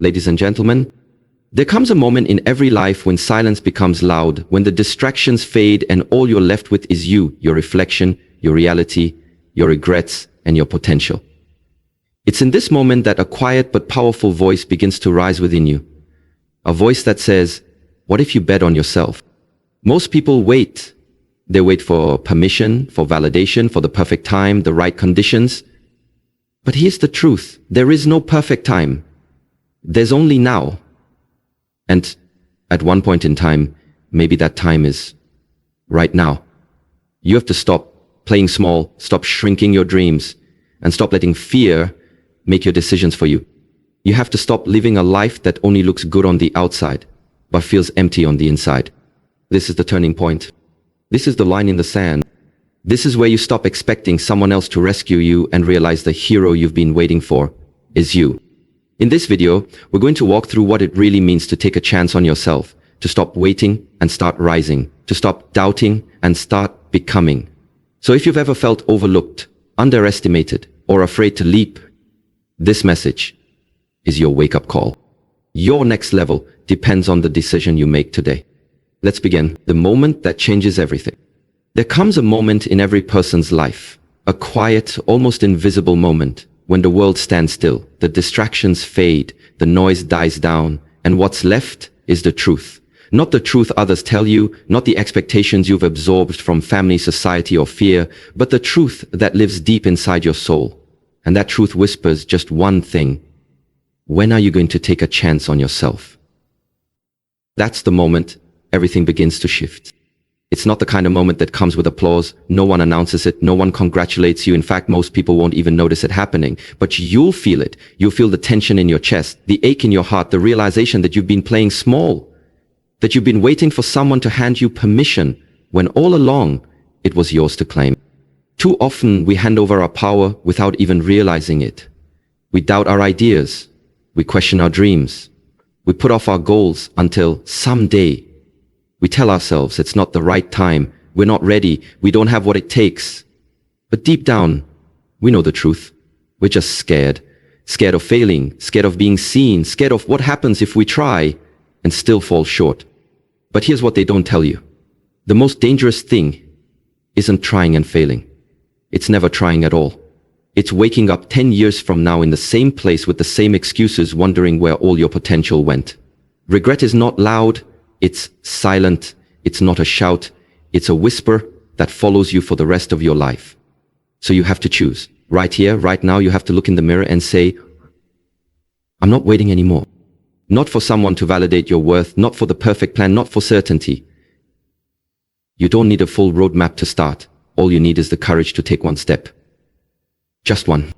Ladies and gentlemen, there comes a moment in every life when silence becomes loud, when the distractions fade and all you're left with is you, your reflection, your reality, your regrets, and your potential. It's in this moment that a quiet but powerful voice begins to rise within you. A voice that says, what if you bet on yourself? Most people wait. They wait for permission, for validation, for the perfect time, the right conditions. But here's the truth. There is no perfect time. There's only now. And at one point in time, maybe that time is right now. You have to stop playing small, stop shrinking your dreams, and stop letting fear make your decisions for you. You have to stop living a life that only looks good on the outside, but feels empty on the inside. This is the turning point. This is the line in the sand. This is where you stop expecting someone else to rescue you and realize the hero you've been waiting for is you. In this video, we're going to walk through what it really means to take a chance on yourself, to stop waiting and start rising, to stop doubting and start becoming. So if you've ever felt overlooked, underestimated, or afraid to leap, this message is your wake-up call. Your next level depends on the decision you make today. Let's begin. The moment that changes everything. There comes a moment in every person's life, a quiet, almost invisible moment, when the world stands still, the distractions fade, the noise dies down, and what's left is the truth. Not the truth others tell you, not the expectations you've absorbed from family, society, or fear, but the truth that lives deep inside your soul. And that truth whispers just one thing. When are you going to take a chance on yourself? That's the moment everything begins to shift. It's not the kind of moment that comes with applause. No one announces it. No one congratulates you. In fact, most people won't even notice it happening. But you'll feel it. You'll feel the tension in your chest, the ache in your heart, the realization that you've been playing small, that you've been waiting for someone to hand you permission when all along it was yours to claim. Too often we hand over our power without even realizing it. We doubt our ideas. We question our dreams. We put off our goals until someday. We tell ourselves it's not the right time, we're not ready, we don't have what it takes. But deep down, we know the truth. We're just scared. Scared of failing, scared of being seen, scared of what happens if we try and still fall short. But here's what they don't tell you. The most dangerous thing isn't trying and failing. It's never trying at all. It's waking up 10 years from now in the same place with the same excuses, wondering where all your potential went. Regret is not loud. It's silent, it's not a shout, it's a whisper that follows you for the rest of your life. So you have to choose. Right here, right now, you have to look in the mirror and say, I'm not waiting anymore. Not for someone to validate your worth, not for the perfect plan, not for certainty. You don't need a full roadmap to start. All you need is the courage to take one step. Just one.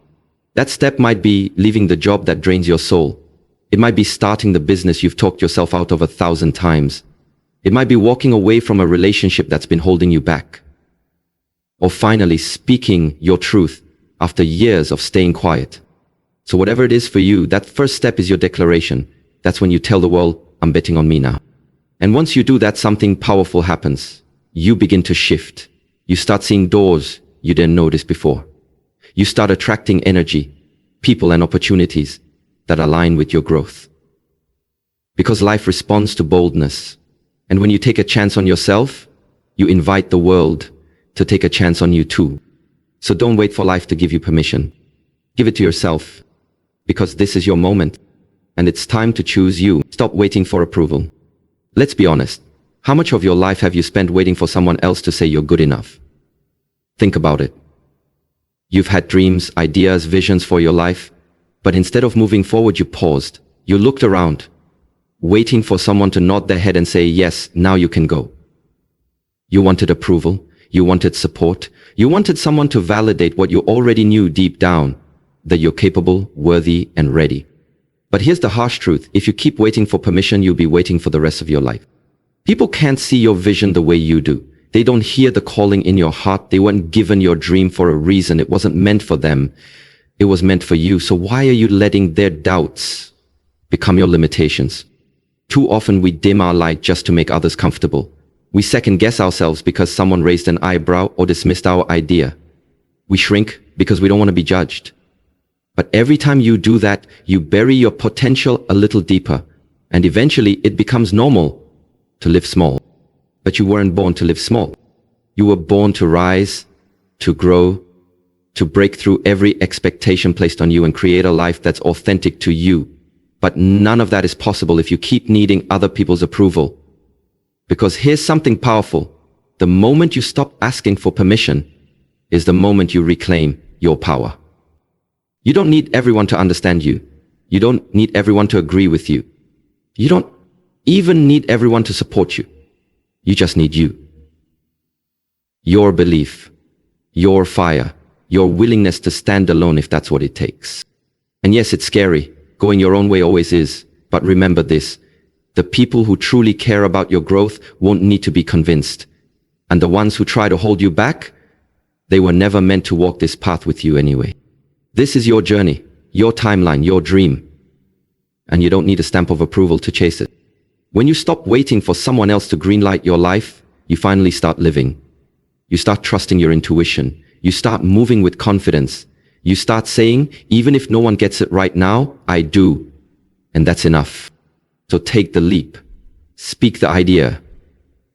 That step might be leaving the job that drains your soul. It might be starting the business you've talked yourself out of 1,000 times. It might be walking away from a relationship that's been holding you back. Or finally speaking your truth after years of staying quiet. So whatever it is for you, that first step is your declaration. That's when you tell the world, I'm betting on me now. And once you do that, something powerful happens. You begin to shift. You start seeing doors you didn't notice before. You start attracting energy, people and opportunities that align with your growth. Because life responds to boldness. And when you take a chance on yourself, you invite the world to take a chance on you too. So don't wait for life to give you permission. Give it to yourself. Because this is your moment. And it's time to choose you. Stop waiting for approval. Let's be honest. How much of your life have you spent waiting for someone else to say you're good enough? Think about it. You've had dreams, ideas, visions for your life. But instead of moving forward, you paused. You looked around, waiting for someone to nod their head and say, yes, now you can go. You wanted approval. You wanted support. You wanted someone to validate what you already knew deep down, that you're capable, worthy, and ready. But here's the harsh truth. If you keep waiting for permission, you'll be waiting for the rest of your life. People can't see your vision the way you do. They don't hear the calling in your heart. They weren't given your dream for a reason. It wasn't meant for them. It was meant for you. So why are you letting their doubts become your limitations? Too often we dim our light just to make others comfortable. We second guess ourselves because someone raised an eyebrow or dismissed our idea. We shrink because we don't want to be judged. But every time you do that, you bury your potential a little deeper, and eventually it becomes normal to live small. But you weren't born to live small. You were born to rise, to grow, to break through every expectation placed on you and create a life that's authentic to you. But none of that is possible if you keep needing other people's approval. Because here's something powerful. The moment you stop asking for permission is the moment you reclaim your power. You don't need everyone to understand you. You don't need everyone to agree with you. You don't even need everyone to support you. You just need you. Your belief, your fire, your willingness to stand alone if that's what it takes. And yes, it's scary. Going your own way always is. But remember this. The people who truly care about your growth won't need to be convinced. And the ones who try to hold you back, they were never meant to walk this path with you anyway. This is your journey, your timeline, your dream. And you don't need a stamp of approval to chase it. When you stop waiting for someone else to greenlight your life, you finally start living. You start trusting your intuition. You start moving with confidence. You start saying, even if no one gets it right now, I do. And that's enough. So take the leap. Speak the idea.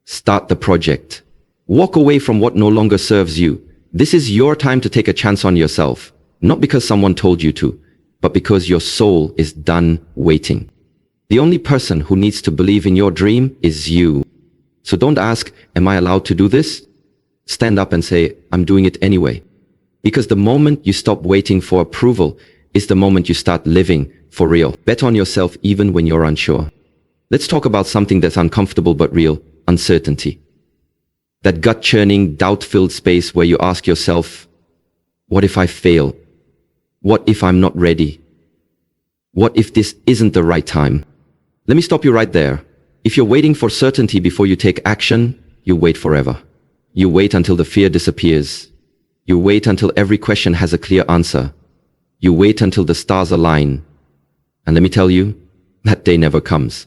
Start the project. Walk away from what no longer serves you. This is your time to take a chance on yourself. Not because someone told you to, but because your soul is done waiting. The only person who needs to believe in your dream is you. So don't ask, am I allowed to do this? Stand up and say, I'm doing it anyway. Because the moment you stop waiting for approval is the moment you start living for real. Bet on yourself even when you're unsure. Let's talk about something that's uncomfortable but real, uncertainty. That gut-churning, doubt-filled space where you ask yourself, what if I fail? What if I'm not ready? What if this isn't the right time? Let me stop you right there. If you're waiting for certainty before you take action, you wait forever. You wait until the fear disappears. You wait until every question has a clear answer. You wait until the stars align. And let me tell you, that day never comes.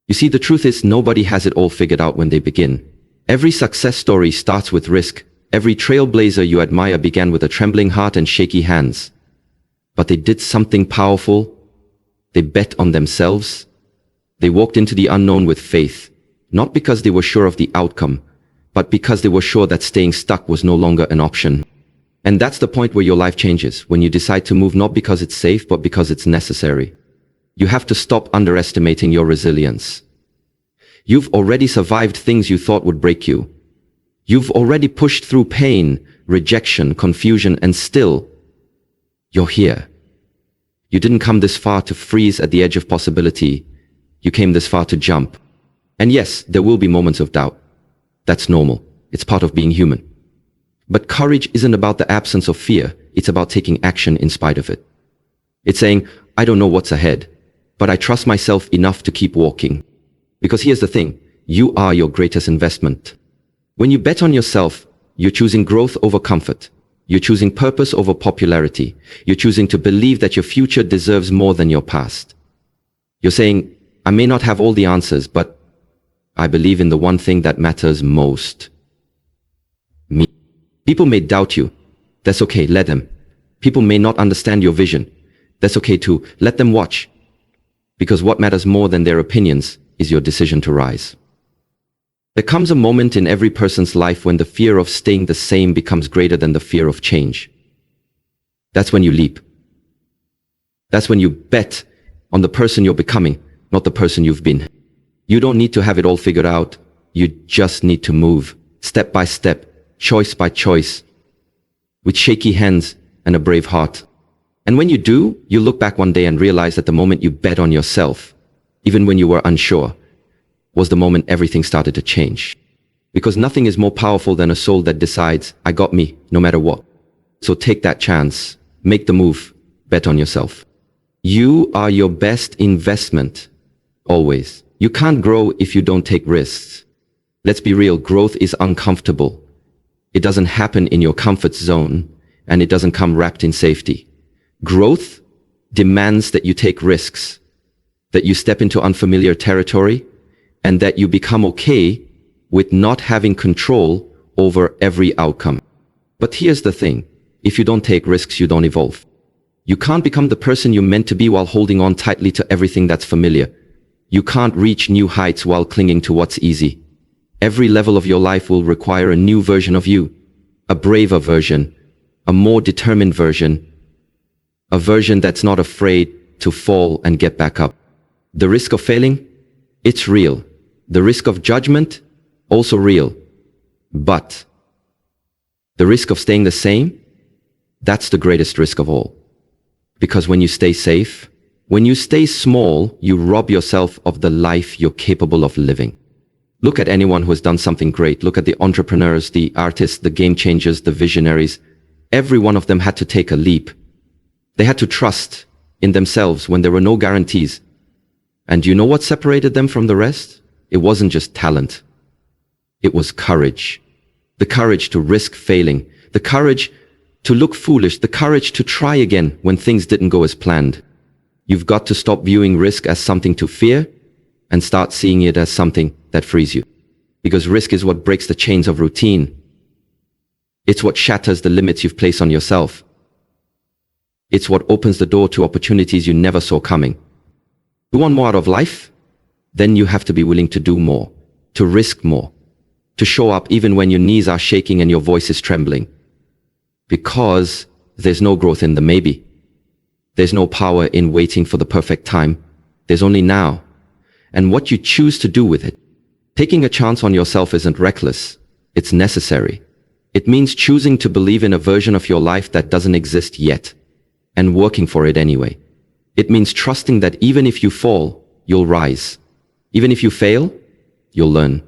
You see, the truth is nobody has it all figured out when they begin. Every success story starts with risk. Every trailblazer you admire began with a trembling heart and shaky hands. But they did something powerful. They bet on themselves. They walked into the unknown with faith, not because they were sure of the outcome, but because they were sure that staying stuck was no longer an option. And that's the point where your life changes, when you decide to move not because it's safe, but because it's necessary. You have to stop underestimating your resilience. You've already survived things you thought would break you. You've already pushed through pain, rejection, confusion, and still, you're here. You didn't come this far to freeze at the edge of possibility. You came this far to jump. And yes, there will be moments of doubt. That's normal. It's part of being human. But courage isn't about the absence of fear. It's about taking action in spite of it. It's saying, I don't know what's ahead, but I trust myself enough to keep walking. Because here's the thing, you are your greatest investment. When you bet on yourself, you're choosing growth over comfort. You're choosing purpose over popularity. You're choosing to believe that your future deserves more than your past. You're saying, I may not have all the answers, but I believe in the one thing that matters most. Me. People may doubt you. That's okay, let them. People may not understand your vision. That's okay too, let them watch. Because what matters more than their opinions is your decision to rise. There comes a moment in every person's life when the fear of staying the same becomes greater than the fear of change. That's when you leap. That's when you bet on the person you're becoming, not the person you've been. You don't need to have it all figured out. You just need to move, step by step, choice by choice, with shaky hands and a brave heart. And when you do, you look back one day and realize that the moment you bet on yourself, even when you were unsure, was the moment everything started to change. Because nothing is more powerful than a soul that decides, I got me, no matter what. So take that chance, make the move, bet on yourself. You are your best investment, always. You can't grow if you don't take risks. Let's be real, growth is uncomfortable. It doesn't happen in your comfort zone, and it doesn't come wrapped in safety. Growth demands that you take risks, that you step into unfamiliar territory, and that you become okay with not having control over every outcome. But here's the thing, if you don't take risks, you don't evolve. You can't become the person you're meant to be while holding on tightly to everything that's familiar. You can't reach new heights while clinging to what's easy. Every level of your life will require a new version of you, a braver version, a more determined version, a version that's not afraid to fall and get back up. The risk of failing? It's real. The risk of judgment? Also real. But the risk of staying the same? That's the greatest risk of all. Because when you stay safe, when you stay small, you rob yourself of the life you're capable of living. Look at anyone who has done something great. Look at the entrepreneurs, the artists, the game changers, the visionaries. Every one of them had to take a leap. They had to trust in themselves when there were no guarantees. And do you know what separated them from the rest? It wasn't just talent. It was courage. The courage to risk failing. The courage to look foolish. The courage to try again when things didn't go as planned. You've got to stop viewing risk as something to fear and start seeing it as something that frees you. Because risk is what breaks the chains of routine. It's what shatters the limits you've placed on yourself. It's what opens the door to opportunities you never saw coming. You want more out of life? Then you have to be willing to do more, to risk more, to show up even when your knees are shaking and your voice is trembling. Because there's no growth in the maybe. There's no power in waiting for the perfect time. There's only now. And what you choose to do with it. Taking a chance on yourself isn't reckless. It's necessary. It means choosing to believe in a version of your life that doesn't exist yet, and working for it anyway. It means trusting that even if you fall, you'll rise. Even if you fail, you'll learn.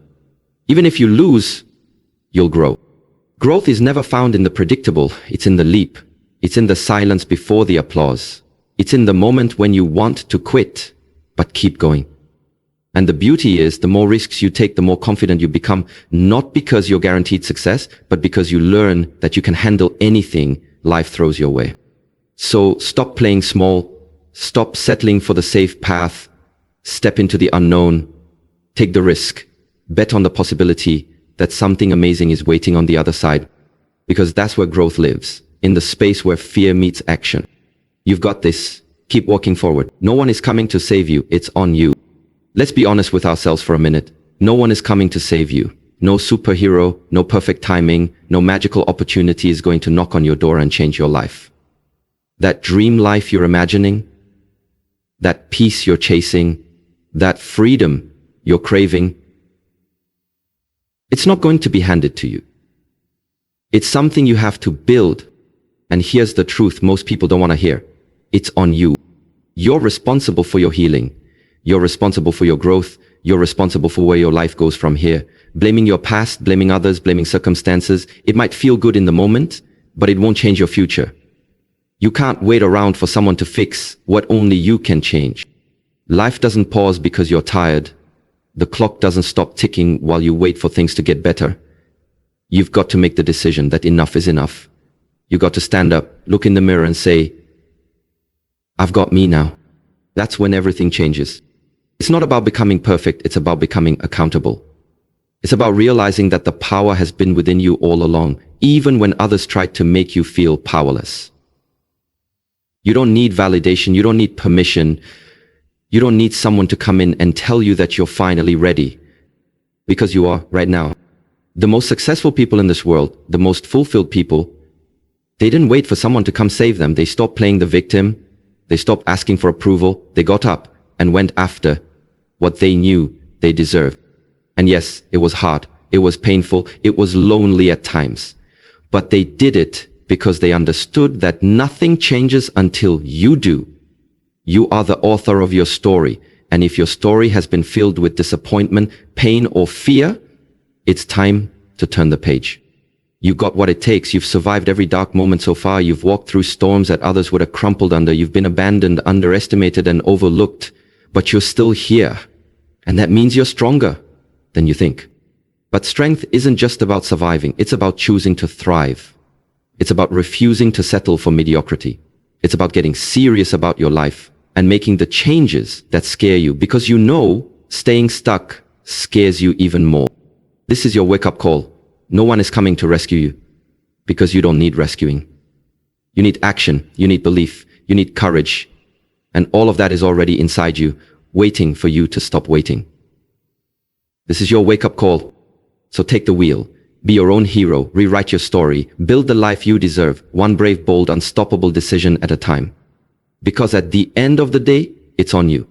Even if you lose, you'll grow. Growth is never found in the predictable. It's in the leap. It's in the silence before the applause. It's in the moment when you want to quit, but keep going. And the beauty is, the more risks you take, the more confident you become, not because you're guaranteed success, but because you learn that you can handle anything life throws your way. So stop playing small, stop settling for the safe path, step into the unknown, take the risk, bet on the possibility that something amazing is waiting on the other side, because that's where growth lives, in the space where fear meets action. You've got this. Keep walking forward. No one is coming to save you. It's on you. Let's be honest with ourselves for a minute. No one is coming to save you. No superhero, no perfect timing, no magical opportunity is going to knock on your door and change your life. That dream life you're imagining, that peace you're chasing, that freedom you're craving, it's not going to be handed to you. It's something you have to build. And here's the truth most people don't want to hear. It's on you. You're responsible for your healing. You're responsible for your growth. You're responsible for where your life goes from here. Blaming your past, blaming others, blaming circumstances. It might feel good in the moment, but it won't change your future. You can't wait around for someone to fix what only you can change. Life doesn't pause because you're tired. The clock doesn't stop ticking while you wait for things to get better. You've got to make the decision that enough is enough. You've got to stand up, look in the mirror and say, I've got me now. That's when everything changes. It's not about becoming perfect, it's about becoming accountable. It's about realizing that the power has been within you all along, even when others tried to make you feel powerless. You don't need validation, you don't need permission, you don't need someone to come in and tell you that you're finally ready. Because you are right now. The most successful people in this world, the most fulfilled people, they didn't wait for someone to come save them. They stopped playing the victim, they stopped asking for approval, they got up and went after what they knew they deserved. And yes, it was hard, it was painful, it was lonely at times. But they did it because they understood that nothing changes until you do. You are the author of your story. And if your story has been filled with disappointment, pain, or fear, it's time to turn the page. You got what it takes. You've survived every dark moment so far. You've walked through storms that others would have crumpled under. You've been abandoned, underestimated, and overlooked. But you're still here. And that means you're stronger than you think. But strength isn't just about surviving. It's about choosing to thrive. It's about refusing to settle for mediocrity. It's about getting serious about your life and making the changes that scare you, because you know staying stuck scares you even more. This is your wake-up call. No one is coming to rescue you, because you don't need rescuing. You need action, you need belief, you need courage. And all of that is already inside you, waiting for you to stop waiting. This is your wake-up call. So take the wheel. Be your own hero, rewrite your story, build the life you deserve, one brave, bold, unstoppable decision at a time. Because at the end of the day, it's on you.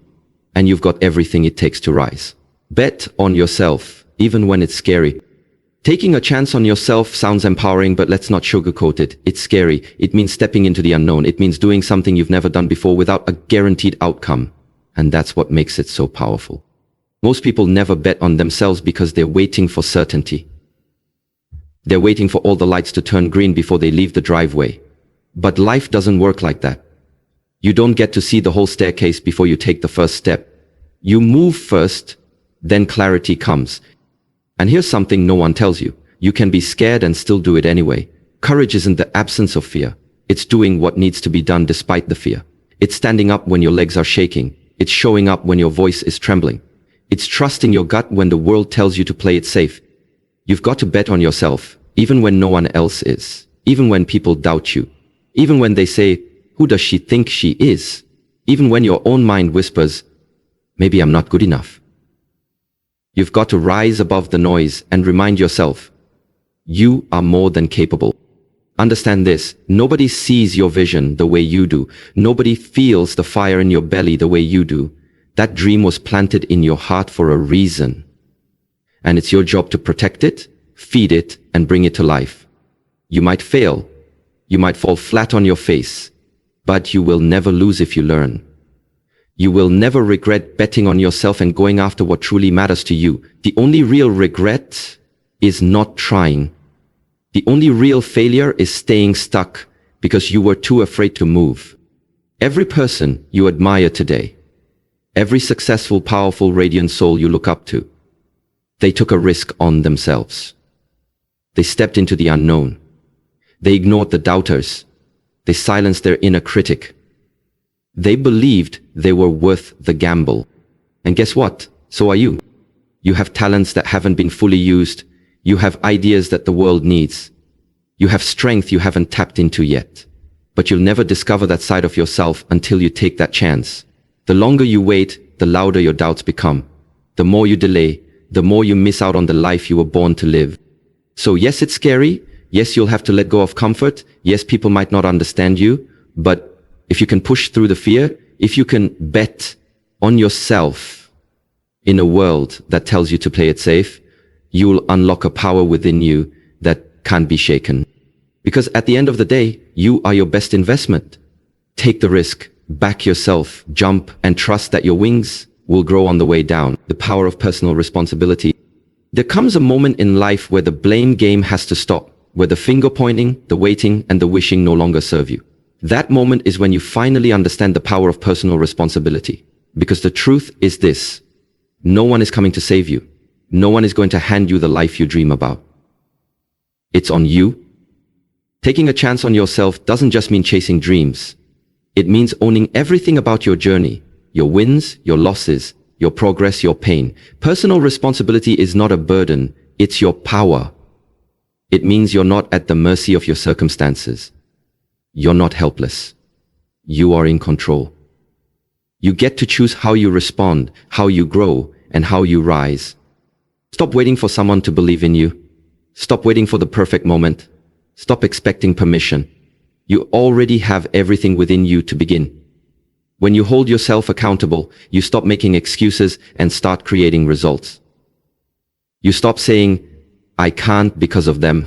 And you've got everything it takes to rise. Bet on yourself, even when it's scary. Taking a chance on yourself sounds empowering, but let's not sugarcoat it. It's scary. It means stepping into the unknown. It means doing something you've never done before without a guaranteed outcome. And that's what makes it so powerful. Most people never bet on themselves because they're waiting for certainty. They're waiting for all the lights to turn green before they leave the driveway. But life doesn't work like that. You don't get to see the whole staircase before you take the first step. You move first, then clarity comes. And here's something no one tells you. You can be scared and still do it anyway. Courage isn't the absence of fear. It's doing what needs to be done despite the fear. It's standing up when your legs are shaking. It's showing up when your voice is trembling. It's trusting your gut when the world tells you to play it safe. You've got to bet on yourself, even when no one else is. Even when people doubt you. Even when they say, "Who does she think she is?" Even when your own mind whispers, "Maybe I'm not good enough." You've got to rise above the noise and remind yourself, you are more than capable. Understand this, nobody sees your vision the way you do. Nobody feels the fire in your belly the way you do. That dream was planted in your heart for a reason. And it's your job to protect it, feed it, and bring it to life. You might fail. You might fall flat on your face. But you will never lose if you learn. You will never regret betting on yourself and going after what truly matters to you. The only real regret is not trying. The only real failure is staying stuck because you were too afraid to move. Every person you admire today, every successful, powerful, radiant soul you look up to, they took a risk on themselves. They stepped into the unknown. They ignored the doubters. They silenced their inner critic. They believed they were worth the gamble. And guess what? So are you. You have talents that haven't been fully used. You have ideas that the world needs. You have strength you haven't tapped into yet. But you'll never discover that side of yourself until you take that chance. The longer you wait, the louder your doubts become. The more you delay, the more you miss out on the life you were born to live. So yes, it's scary. Yes, you'll have to let go of comfort. Yes, people might not understand you. But if you can push through the fear, if you can bet on yourself in a world that tells you to play it safe, you will unlock a power within you that can't be shaken. Because at the end of the day, you are your best investment. Take the risk, back yourself, jump, and trust that your wings will grow on the way down. The power of personal responsibility. There comes a moment in life where the blame game has to stop, where the finger pointing, the waiting, and the wishing no longer serve you. That moment is when you finally understand the power of personal responsibility. Because the truth is this: no one is coming to save you. No one is going to hand you the life you dream about. It's on you. Taking a chance on yourself doesn't just mean chasing dreams. It means owning everything about your journey, your wins, your losses, your progress, your pain. Personal responsibility is not a burden, it's your power. It means you're not at the mercy of your circumstances. You're not helpless. You are in control. You get to choose how you respond, how you grow, and how you rise. Stop waiting for someone to believe in you. Stop waiting for the perfect moment. Stop expecting permission. You already have everything within you to begin. When you hold yourself accountable, you stop making excuses and start creating results. You stop saying, "I can't because of them,"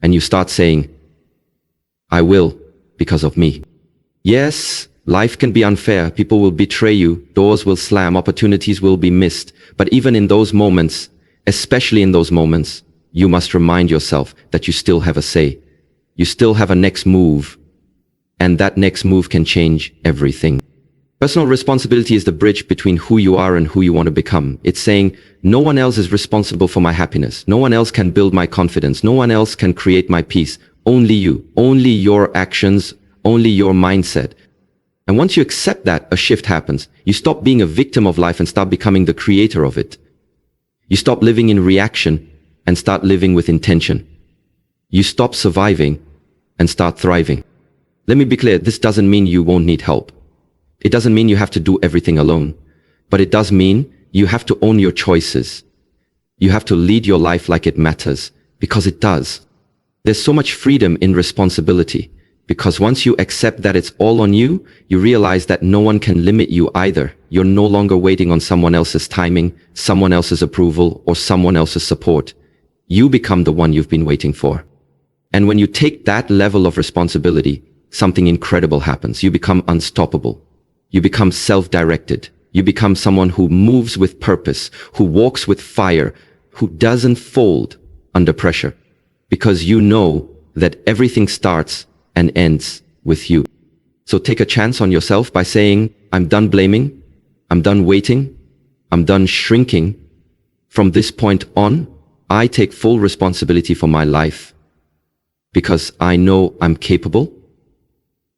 and you start saying, "I will because of me." Yes, life can be unfair. People will betray you. Doors will slam. Opportunities will be missed. But even in those moments, especially in those moments, you must remind yourself that you still have a say. You still have a next move. And that next move can change everything. Personal responsibility is the bridge between who you are and who you want to become. It's saying, no one else is responsible for my happiness. No one else can build my confidence. No one else can create my peace. Only you. Only your actions. Only your mindset. And once you accept that, a shift happens. You stop being a victim of life and start becoming the creator of it. You stop living in reaction and start living with intention. You stop surviving and start thriving. Let me be clear, this doesn't mean you won't need help. It doesn't mean you have to do everything alone. But it does mean you have to own your choices. You have to lead your life like it matters, because it does. There's so much freedom in responsibility, because once you accept that it's all on you, you realize that no one can limit you either. You're no longer waiting on someone else's timing, someone else's approval, or someone else's support. You become the one you've been waiting for. And when you take that level of responsibility, something incredible happens. You become unstoppable. You become self-directed. You become someone who moves with purpose, who walks with fire, who doesn't fold under pressure. Because you know that everything starts and ends with you. So take a chance on yourself by saying, I'm done blaming, I'm done waiting, I'm done shrinking. From this point on, I take full responsibility for my life. Because I know I'm capable,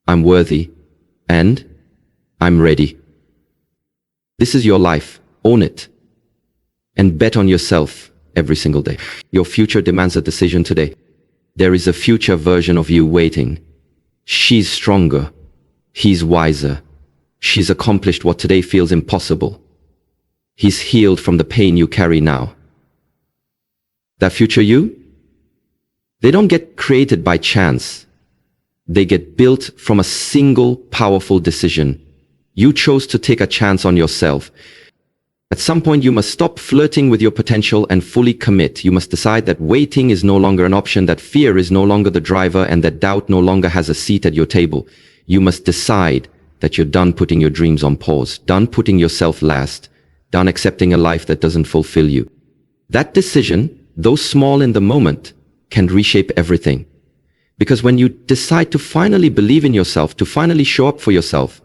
I'm worthy, and I'm ready. This is your life. Own it. And bet on yourself every single day. Your future demands a decision today. There is a future version of you waiting. She's stronger. He's wiser. She's accomplished what today feels impossible. He's healed from the pain you carry now. That future you? They don't get created by chance. They get built from a single powerful decision. You chose to take a chance on yourself. At some point, you must stop flirting with your potential and fully commit. You must decide that waiting is no longer an option, that fear is no longer the driver, and that doubt no longer has a seat at your table. You must decide that you're done putting your dreams on pause, done putting yourself last, done accepting a life that doesn't fulfill you. That decision, though small in the moment, can reshape everything. Because when you decide to finally believe in yourself, to finally show up for yourself,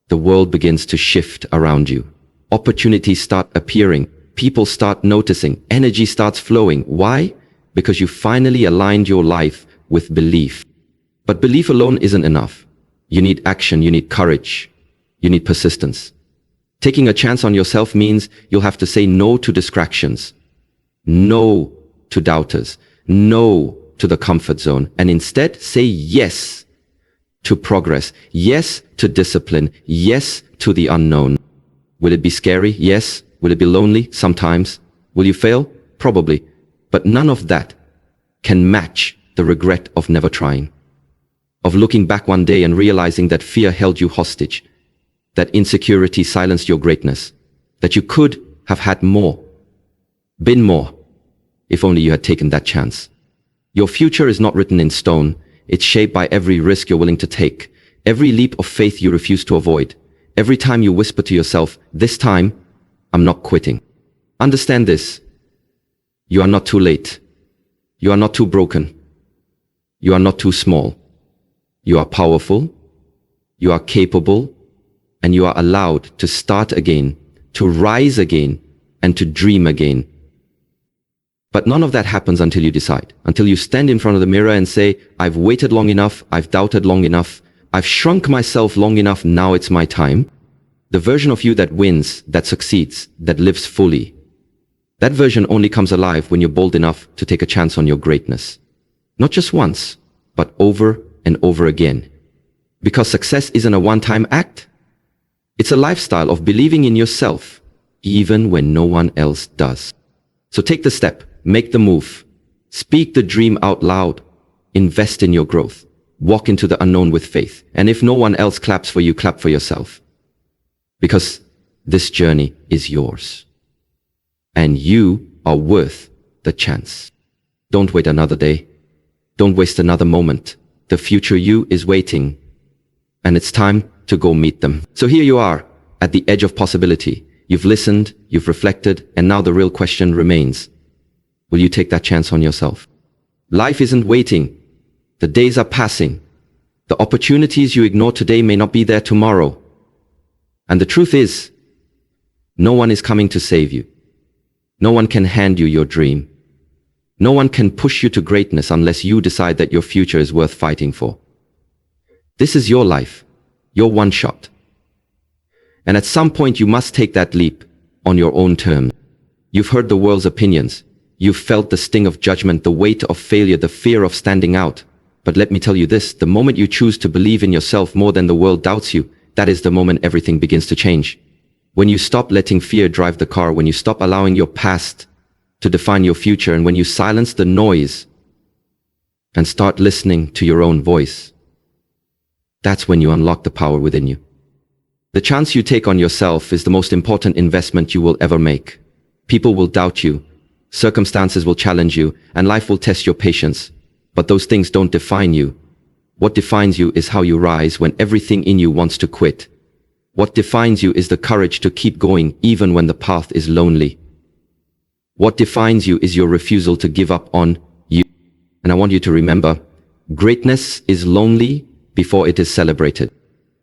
the world begins to shift around you. Opportunities start appearing. People start noticing. Energy starts flowing. Why? Because you finally aligned your life with belief. But belief alone isn't enough. You need action. You need courage. You need persistence. Taking a chance on yourself means you'll have to say no to distractions, no to doubters, no to the comfort zone, and instead say yes to progress, yes to discipline, yes to the unknown. Will it be scary? Yes. Will it be lonely? Sometimes. Will you fail? Probably. But none of that can match the regret of never trying, of looking back one day and realizing that fear held you hostage, that insecurity silenced your greatness, that you could have had more, been more, if only you had taken that chance. Your future is not written in stone. It's shaped by every risk you're willing to take, every leap of faith you refuse to avoid, every time you whisper to yourself, this time, I'm not quitting. Understand this. You are not too late. You are not too broken. You are not too small. You are powerful. You are capable. And you are allowed to start again, to rise again, and to dream again. But none of that happens until you decide, until you stand in front of the mirror and say, I've waited long enough, I've doubted long enough, I've shrunk myself long enough, now it's my time. The version of you that wins, that succeeds, that lives fully, that version only comes alive when you're bold enough to take a chance on your greatness. Not just once, but over and over again. Because success isn't a one-time act. It's a lifestyle of believing in yourself, even when no one else does. So take the step. Make the move. Speak the dream out loud. Invest in your growth. Walk into the unknown with faith. And if no one else claps for you, clap for yourself. Because this journey is yours. And you are worth the chance. Don't wait another day. Don't waste another moment. The future you is waiting. And it's time to go meet them. So here you are, at the edge of possibility. You've listened, you've reflected, and now the real question remains. Will you take that chance on yourself? Life isn't waiting. The days are passing. The opportunities you ignore today may not be there tomorrow. And the truth is, no one is coming to save you. No one can hand you your dream. No one can push you to greatness unless you decide that your future is worth fighting for. This is your life, your one shot. And at some point you must take that leap on your own terms. You've heard the world's opinions. You've felt the sting of judgment, the weight of failure, the fear of standing out. But let me tell you this, the moment you choose to believe in yourself more than the world doubts you, that is the moment everything begins to change. When you stop letting fear drive the car, when you stop allowing your past to define your future, and when you silence the noise and start listening to your own voice, that's when you unlock the power within you. The chance you take on yourself is the most important investment you will ever make. People will doubt you, circumstances will challenge you, and life will test your patience. But those things don't define you. What defines you is how you rise when everything in you wants to quit. What defines you is the courage to keep going even when the path is lonely. What defines you is your refusal to give up on you. And I want you to remember, greatness is lonely before it is celebrated.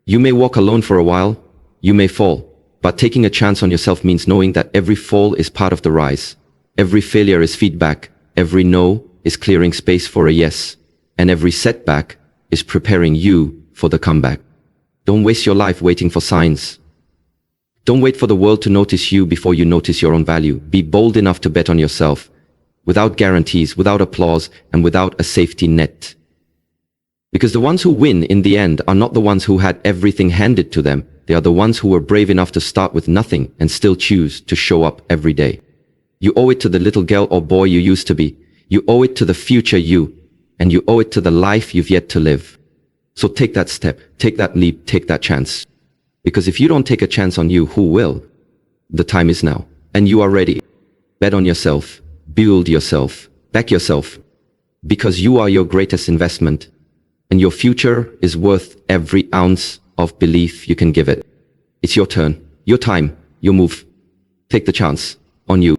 You may walk alone for a while, you may fall, but taking a chance on yourself means knowing that every fall is part of the rise. Every failure is feedback, every no is clearing space for a yes, and every setback is preparing you for the comeback. Don't waste your life waiting for signs. Don't wait for the world to notice you before you notice your own value. Be bold enough to bet on yourself, without guarantees, without applause, and without a safety net. Because the ones who win in the end are not the ones who had everything handed to them. They are the ones who were brave enough to start with nothing and still choose to show up every day. You owe it to the little girl or boy you used to be. You owe it to the future you, and you owe it to the life you've yet to live. So take that step, take that leap, take that chance. Because if you don't take a chance on you, who will? The time is now, and you are ready. Bet on yourself, build yourself, back yourself, because you are your greatest investment, and your future is worth every ounce of belief you can give it. It's your turn, your time, your move. Take the chance on you.